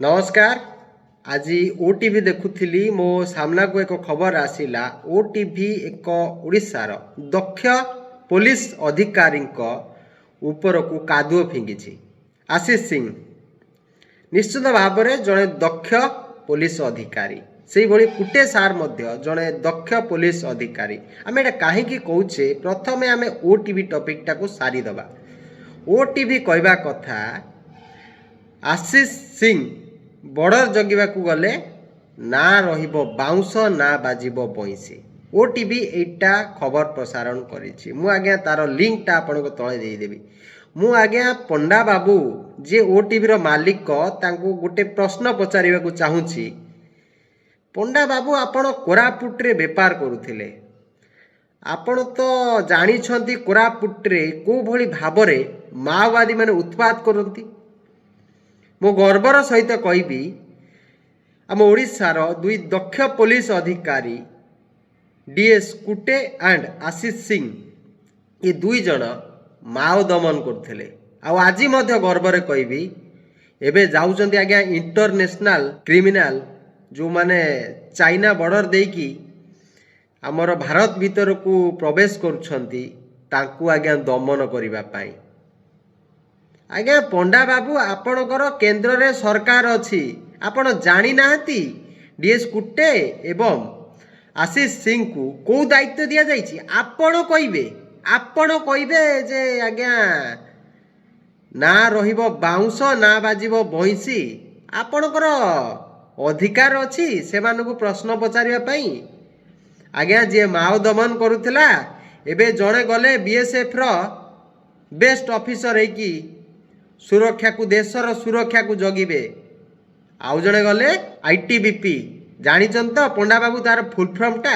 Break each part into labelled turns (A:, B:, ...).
A: नमस्कार। आज ओटीवी देखुली मो सामना को एक खबर आसिला। ओटीवी एक ओडिशार दक्ष पुलिस अधिकारी ऊपर को कादुओ फिंगी। आशीष सिंह निश्चित भाव में जड़े दक्ष पुलिस अधिकारी से भली कुटे सार मध्य जड़े दक्ष पुलिस अधिकारी। आम एटा कहीं कौचे प्रथमे आम ओटीवी टॉपिक टाको सारीदबा। ओटीवी कहवा कथा आशीष सिंह बॉर्डर जगिबा को गले ना रहिबो बाउंस ना बाजिबो बइसी। ओटीवी एटा खबर प्रसारण करिछि। मु आज्ञा तार लिंक टा आपन को तळे देई देबी। मु आज्ञा पंडा बाबू जे ओटीवी रो मालिक तांको गोटे प्रश्न पचारिबा को चाहूछि। पंडा बाबू आपण कोरापुट रे व्यापार करुथिले। आपण तो जानि छंती कोरापुट रे को भली भाबरे माओवादी माने उत्पात करंती। मो गर्वर सहित कहबी आम ओडिशार दुई दक्ष पुलिस अधिकारी डीएस कुटे एंड आशीष सिंह ये दुई जन माओ दमन करथिले। आज मध्य गर्वर कहबी एबे जाउचंती आज्ञा इंटरनेशनल क्रिमिनाल जो माने चाइना बॉर्डर देकी आमर भारत भीतर को प्रवेश करुछंती तांकू आज्ञा दमन करिबा पाई। आज्ञा पंडा बाबू आपणकर केंद्र रे सरकार अछि। आपण जानी नाहंती डीएस कुटे एवं आशीष सिंह को को दायित्व दिया जाइछि। आपण कहबे जे आज्ञा ना रहिबो बाउंस ना बाजिबो बइसी। आपणकर अधिकार अछि सेमानकु प्रश्न पचारिबा पई। आज्ञा जे माओ दमन करुथिला एबे जणे गले बीएसएफ रो बेस्ट ऑफिसर है कि सुरक्षा को देशर सुरक्षा को जगिबे। आउ जणे गले आईटीबीपी जानिचन तो पंडा बाबू तार फुल फॉर्म टा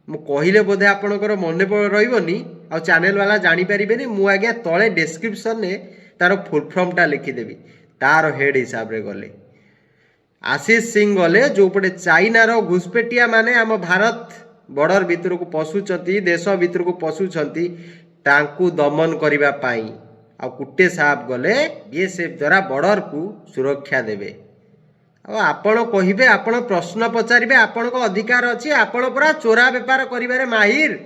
A: मु कहिले बोधे आपनकर मन रहिबनी आ चैनल वाला जानि परिबेनी। मु आज्ञा तळे डिस्क्रिप्शन ने तार फुल फॉर्म टा लिखि देबी। तार हेड हिसाब रे गले आशीष सिंह गले जो पटे चाइना रो घुसपेटिया माने आम भारत बॉर्डर भीतर को पशुचंती देश भीतर को पशुचंती तांकू दमन करिबा पाई। आ कुटे साहब गले बीएसएफ द्वारा बॉर्डर को सुरक्षा देवे। आपण कहिबे आपण प्रश्न पचारिबे आपण को अधिकार अछि। आपण पूरा चोरा व्यापार करिबारे माहिर।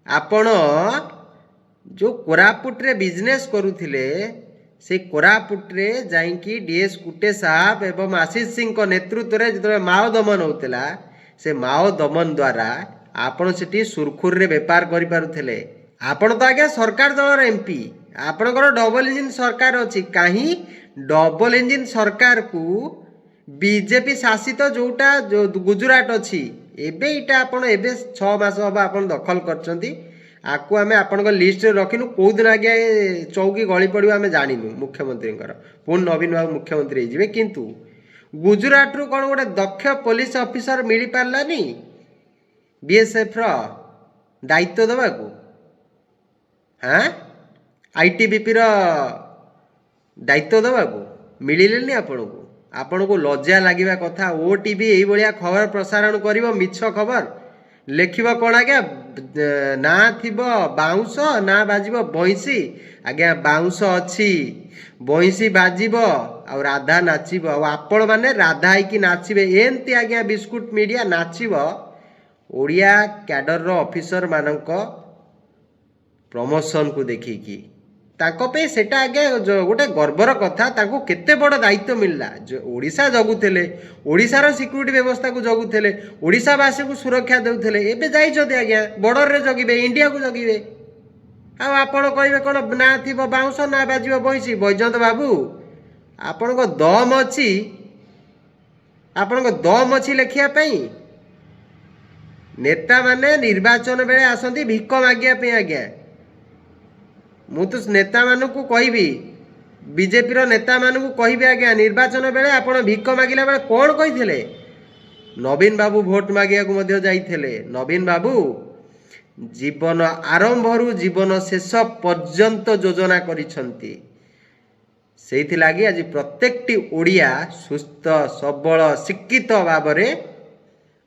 A: आपण जो कोरापुट रे बिजनेस करुथिले से कोरापुट रे जाइकी डीएस कुटे साहब एवं आशीष सिंह को नेतृत्व रे जतले माओ दमन होतला से माओ दमन द्वारा आपण सेठी सुरखुर रे व्यापार करि पारुथिले। आपण तो आज्ञा सरकार दल रे एमपी आपणकर डबल इंजिन सरकार अच्छी। कहीं डबल इंजिन सरकार को बीजेपी शासित जोटा जो गुजरात अच्छी एबे इटा आपण एबे 6 मास हम आपण दखल करचंती। आकु आमे आपणक लिस्ट रे रखिनु को दिन आज्ञा चौकी गली पड़िबो आमे जानिनु। मुख्यमंत्री पुन नवीन बाबू मुख्यमंत्री जिवे किंतु गुजरात रु कोन गोटे दक्ष पुलिस ऑफिसर मिली पारलानी बीएसएफ रो दायित्व दबा को। हाँ आईटीबीपी रो दायित्व दबा को मिलिलेनी आपण को लज्जा लागिबा कथा। ओटीवी एई बलिया खबर प्रसारण करिवो मिछ खबर लेखिबो कोन आज्ञा ना थिबो बाउंस ना बाजिबो बइसी। आज्ञा बाउंस अछि बइसी बाजिबो आ राधा नाचिबो आ आपण माने राधा आइकी नाचिबे। एंती आज्ञा बिस्कुट मीडिया नाचिबो ओडिया कैडर रो ऑफिसर मानक प्रमोशन को देखिकी ताको पे सेटा आगे गोटे गर्वर कथा। ताको केते बड़ दायित्व मिलला जो ओडिशा जगुथेले ओडिशार सिक्यूरिटी व्यवस्था को जगुथेले ओडिशावासी को सुरक्षा देउथेले। एबे जाई जदि आज्ञा बॉर्डर रे जगिबे इंडिया को जगिबे। आ आपण कहबे कोन ना थिबो बाउंस ना बाजिबो बइसी। बैजंत बाबू आपण को दम अछि लेखिया पई। नेता माने निर्वाचन बेले आसंती भिक्क मागिया पे आज्ञा। मु तो नेता मानू को कहबी बीजेपी रो नेता मानू को कहबी आज्ञा निर्वाचन बेले आपण भिक्क मागिला बेले कोन कहिथिले नवीन बाबू भोट मागिया को मध्य जाइथिले। नवीन बाबू जीवन आरंभ रु जीवन शेष पर्यंत योजना करिसंती। सेहिथि लागि आज प्रत्येकटी ओडिया सुस्थ सबल शिक्षित भाबरे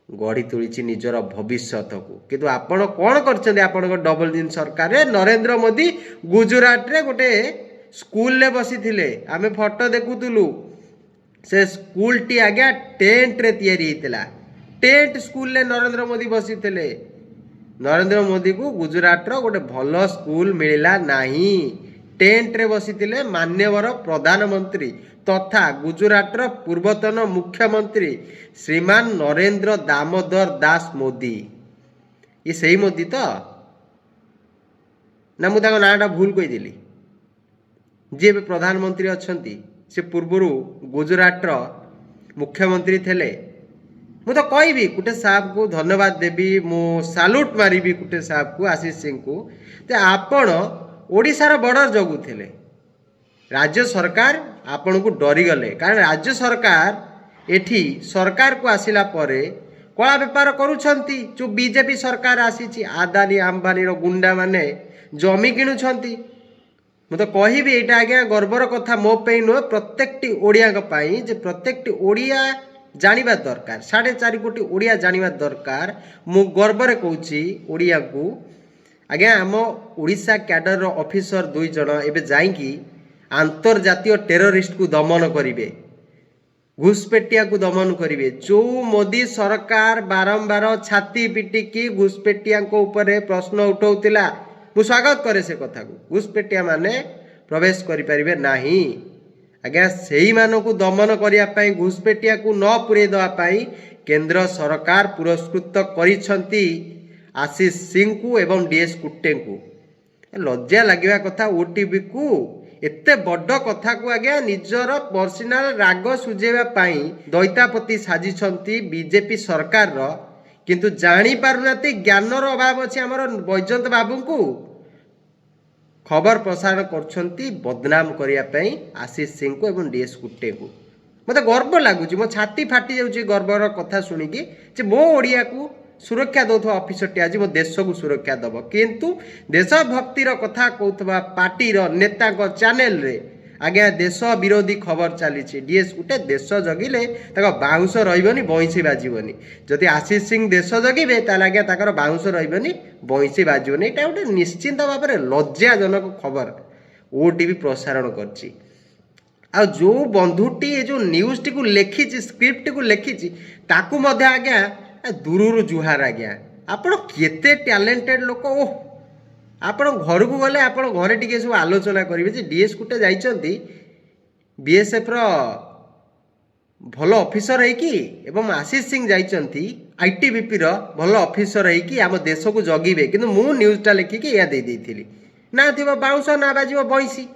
A: गढ़ी तुली निजर भविष्य को। किंतु आपण कौन कर डबल इंजिन सरकार रे नरेंद्र मोदी गुजरात रे गोटे स्कूल ले बसी थिले। आमे फोटो देखुतलु से स्कूल टी आज्ञा टेंट रे तैयारी होता। टेंट स्कूल ले नरेंद्र मोदी बसी थे। नरेंद्र मोदी को गुजरात रो गोटे भल स्कूल मिलला नहीं। टेंट रे बसी थे मान्यवर प्रधानमंत्री तथा गुजरात रो पूर्वतन मुख्यमंत्री श्रीमान नरेंद्र दामोदर दास मोदी। ये सही मोदी तो ना मुझे नाटा भूल कहीदेली। जी प्रधानमंत्री अच्छा से पूर्वर गुजरात रो मुख्यमंत्री थे। मु तो कहबी कुटे साहब को धन्यवाद देवी, मु साल्यूट मारी कुटे साहब को आशीष सिंह को आपण ओडिशार बॉर्डर जगुले। राज्य सरकार आपण को डरीगले कारण राज्य सरकार एठी सरकार को आसिला परे कला बेपार करुछंती। जो बीजेपी सरकार आसी आदानी अंबानी रो गुंडा माने जमी किणुछंती। मु तो कहबी एटा आज्ञा गर्वर कथा मो पे नुह प्रत्येकटी ओडिया पाई जे प्रत्येकटी ओडिया जानिबा दरकार। 4.5 कोटी ओडिया जानिबा दरकार। मु गर्वर कहूची ओडिया को आज्ञा आम ओडिशा कैडर रो ऑफिसर 2 जण एबे जाईकी अंतर्जातीय टेररिस्ट को दमन करिवे, घुसपेटिया को दमन करिवे। जो मोदी सरकार बारंबार छाती पिटिकी घुसपेटिया को ऊपर प्रश्न उठाउतिला मु स्वागत करे से कथा को। घुसपेटिया माने प्रवेश करि परिबे नाही। आज्ञा सेही मानो को दमन करिया पई घुसपेटिया को न पुरे दवा पई केंद्र सरकार पुरस्कृत करिसंती आशीष सिंह को एवं डीएस कुट्टे को। लज्जा लगिवा कथा ओटीवी को एते बड़ कथा को आज्ञा निजर पर्सनाल राग सुझेवा पई दैतापति साजिछंती बीजेपी सरकार रो, किंतु जानी पारुनाती ज्ञानर अभाव अछि हमर बैजयंत बाबू को। खबर प्रसारण करछंती बदनाम करिया पई आशीष सिंह को एवं डीएस कुट्टे को। मते गर्व लागुची, मो छाती फाटी जाउची गर्वर कथा सुनिकी जे मो ओडिया को सुरक्षा दौथवा ऑफिसर टी आज मो देश को सुरक्षा दब। किंतु देशभक्तिर कथा कहूथबा पार्टीर नेता को चैनल रे आज्ञा देश विरोधी खबर चली। डीएस कुट्टे देश जगिले बाउंस रही बईसी बाजबनी। जदि आशीष सिंह देश जगिबे ताले आज्ञा ताकर बाउंस रही बईसी बाजबनी। एटा गोटे निश्चिंत भाव में लज्जाजनक खबर ओटीवी प्रसारण करछि। आ जो बंधुटी जो न्यूज टी को लिखी स्क्रिप्ट को लिखी ताकू मध्य आज्ञा दूर जुहार। आज्ञा आपण केते टैलेंटेड लोक। ओह आपण घर को गले आपण घरे टिके सब आलोचना करेंगे जे डीएस कुट्टे जाइछंती बीएसएफ रो भल ऑफिसर है कि एवं आशीष सिंह जाइछंती आईटीबीपी रो भल ऑफिसर है कि आम देश को जगिबे। किंतु मु न्यूज़टा लिखिकी या दे देइथिली ना थिबो बाउंस ना बाजिबो बईसी।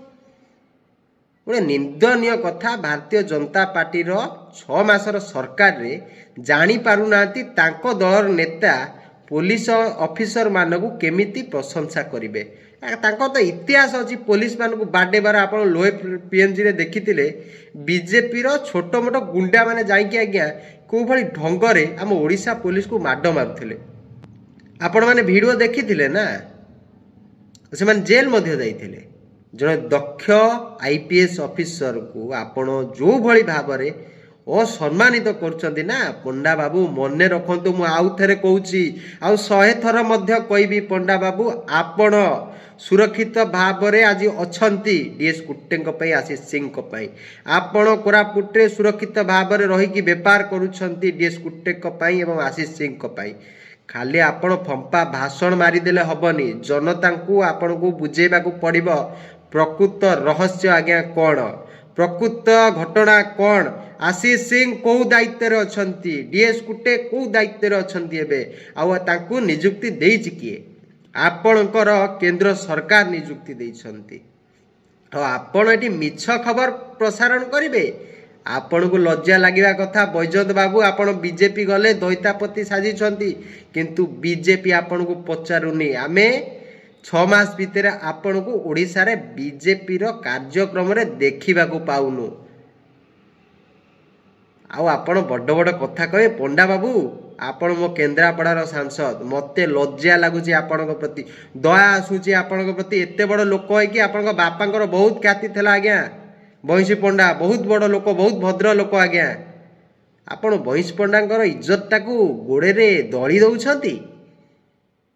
A: गोटे निंदनीय कथा। भारतीय जनता पार्टी रो 6 मासर सरकार रे जानी पारुनांती तांको दलर नेता पुलिस ऑफिसर मानक केमिति प्रशंसा करिवे। तांको तो इतिहास अछि पुलिस मान को बाडेबार। आपण लोए पीएमजी रे देखिथिले बीजेपी रो छोट मोट गुंडा माने जाईकी आज्ञा को भली ढंग रे हम ओडिशा पुलिस को माड मारुथिले। आपण माने वीडियो देखिथिले ना, से माने जेल मध्ये जाइथिले। जने दक्ष आईपीएस ऑफिसर को आपण जो भली भाव रे असम्मानित करछंती ना पंडा बाबू मने रखंतु। मु आउ थरे कहूची आउ 100 थर मध्य कहबी पंडा बाबू आपण सुरक्षित भाव रे आज अछंती डीएस कुट्टे पई आशीष सिंह पई। आपण कोरापुट रे सुरक्षित भाव रे रही कि व्यापार करूछंती डीएस कुट्टे पई एवं आशीष सिंह पई। खाली आपण फंपा भाषण मारी देले हबनी। जनता को आपण को बुझेबा को पड़िबो प्रकृत रहस्य आज्ञा कौन, प्रकृत घटना कौन। आशीष सिंह कौ दायित्व अच्छी, डीएस कुट्टे कौ दायित्व अच्छे आउ तांकु नियुक्ति देइछि किए? आपणकर केंद्र सरकार नियुक्ति देइछंती। आपण एटी मिछ खबर प्रसारण करिवे। आपण को लज्जा लागिवा कथा। बैजयंत बाबू आपण बीजेपी गले दैतापति साजिछंती किंतु बीजेपी आपण को पचारुनी। आमे 6 मास भितर आपण को ओडिशा रे बीजेपी रो कार्यक्रम रे देखिबा को पाउनु। आउ आपण बड़ बड़ कथा कहे पंडा बाबू। आपण मो केन्द्रापड़ार सांसद, मते लज्जा लगुच आपण प्रति, दया आसूची आपण प्रति। एते बड़ लोक है कि आपण बापांकर बहुत ख्याति थिला आज्ञा। बंशी पंडा बहुत बड़ लोक, बहुत भद्र लोक आज्ञा। आपण बंशी पंडांकर इज्जतटा को गोड़े रे दली दउछंती।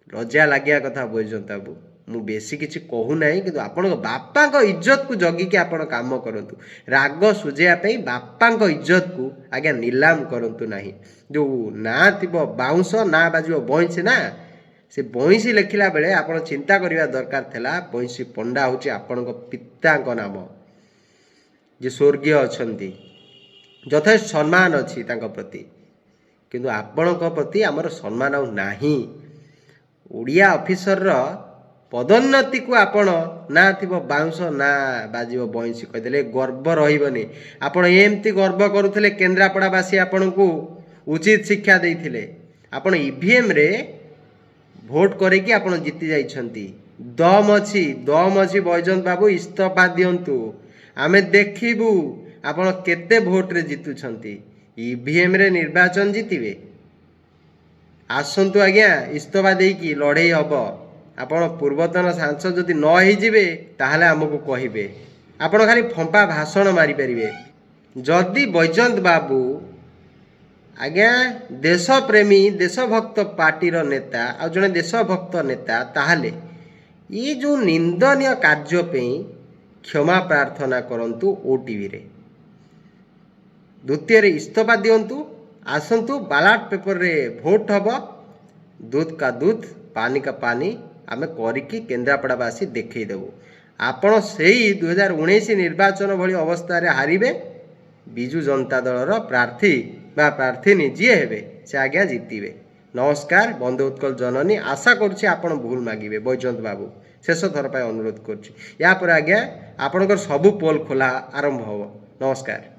A: लज्जा लागिया कथा बैजयंत बाबू। ମୁଁ ବେଶୀ କିଛି କହୁନାହିଁ, କିନ୍ତୁ ଆପଣଙ୍କ ବାପାଙ୍କ ଇଜ୍ଜତକୁ ଜଗିକି ଆପଣ କାମ କରନ୍ତୁ। ରାଗ ସୁଝେଇବା ପାଇଁ ବାପାଙ୍କ ଇଜ୍ଜତକୁ ଆଜ୍ଞା ନିଲାମ କରନ୍ତୁ ନାହିଁ। ଯେଉଁ ନାଁ ଥିବ ବାଉଁଶ, ନାଁ ବାଜିବ ବଇଁଶୀ ନା, ସେ ବଇଁଶୀ ଲେଖିଲା ବେଳେ ଆପଣ ଚିନ୍ତା କରିବା ଦରକାର ଥିଲା ବଇଁଶୀ ପଣ୍ଡା ହେଉଛି ଆପଣଙ୍କ ପିତାଙ୍କ ନାମ, ଯେ ସ୍ୱର୍ଗୀୟ ଅଛନ୍ତି। ଯଥେଷ୍ଟ ସମ୍ମାନ ଅଛି ତାଙ୍କ ପ୍ରତି, କିନ୍ତୁ ଆପଣଙ୍କ ପ୍ରତି ଆମର ସମ୍ମାନ ଆଉ ନାହିଁ। ଓଡ଼ିଆ ଅଫିସରର ପଦୋନ୍ନତିକୁ ଆପଣ ନାଁ ଥିବ ବାଉଁଶ, ନାଁ ବାଜିବ ବଇଁଶୀ କହିଦେଲେ ଗର୍ବ ରହିବନି। ଆପଣ ଏମିତି ଗର୍ବ କରୁଥିଲେ, କେନ୍ଦ୍ରାପଡ଼ାବାସୀ ଆପଣଙ୍କୁ ଉଚିତ ଶିକ୍ଷା ଦେଇଥିଲେ। ଆପଣ ଇଭିଏମ୍ରେ ଭୋଟ କରିକି ଆପଣ ଜିତି ଯାଇଛନ୍ତି। ଦମ୍ ଅଛି ବୈଜୟନ୍ତ ବାବୁ, ଇସ୍ତଫା ଦିଅନ୍ତୁ। ଆମେ ଦେଖିବୁ ଆପଣ କେତେ ଭୋଟରେ ଜିତୁଛନ୍ତି। ଇଭିଏମ୍ରେ ନିର୍ବାଚନ ଜିତିବେ? ଆସନ୍ତୁ ଆଜ୍ଞା, ଇସ୍ତଫା ଦେଇକି ଲଢ଼େଇ ହେବ। ଆପଣ ପୂର୍ବତନ ସାଂସଦ ଯଦି ନ ହେଇଯିବେ ତାହେଲେ ଆମକୁ କହିବେ। ଆପଣ ଖାଲି ଫମ୍ପା ଭାଷଣ ମାରିପାରିବେ। ଯଦି ବୈଜୟନ୍ତ ବାବୁ ଆଜ୍ଞା ଦେଶପ୍ରେମୀ, ଦେଶଭକ୍ତ ପାର୍ଟିର ନେତା ଆଉ ଜଣେ ଦେଶଭକ୍ତ ନେତା, ତାହେଲେ ଏ ଯେଉଁ ନିନ୍ଦନୀୟ କାର୍ଯ୍ୟ ପାଇଁ କ୍ଷମା ପ୍ରାର୍ଥନା କରନ୍ତୁ ଓଟିଭିରେ। ଦ୍ୱିତୀୟରେ ଇସ୍ତଫା ଦିଅନ୍ତୁ, ଆସନ୍ତୁ ବାଲାଟ ପେପରରେ ଭୋଟ ହେବ। ଦୁଧ କା ଦୁଧ, ପାନି କା ପାନି ଆମେ କରିକି କେନ୍ଦ୍ରାପଡ଼ାବାସୀ ଦେଖେଇଦେବୁ। ଆପଣ ସେଇ 2019 ନିର୍ବାଚନ ଭଳି ଅବସ୍ଥାରେ ହାରିବେ। ବିଜୁ ଜନତା ଦଳର ପ୍ରାର୍ଥୀ ବା ପ୍ରାର୍ଥିନୀ ଯିଏ ହେବେ ସେ ଆଜ୍ଞା ଜିତିବେ। ନମସ୍କାର, ବନ୍ଦେ ଉତ୍କଳ ଜନନୀ। ଆଶା କରୁଛି ଆପଣ ଭୁଲ ମାଗିବେ ବୈଜୟନ୍ତ ବାବୁ, ଶେଷ ଥର ପାଇଁ ଅନୁରୋଧ କରୁଛି। ୟା ପରେ ଆଜ୍ଞା ଆପଣଙ୍କର ସବୁ ପୋଲ୍ ଖୋଲା ଆରମ୍ଭ ହେବ। ନମସ୍କାର।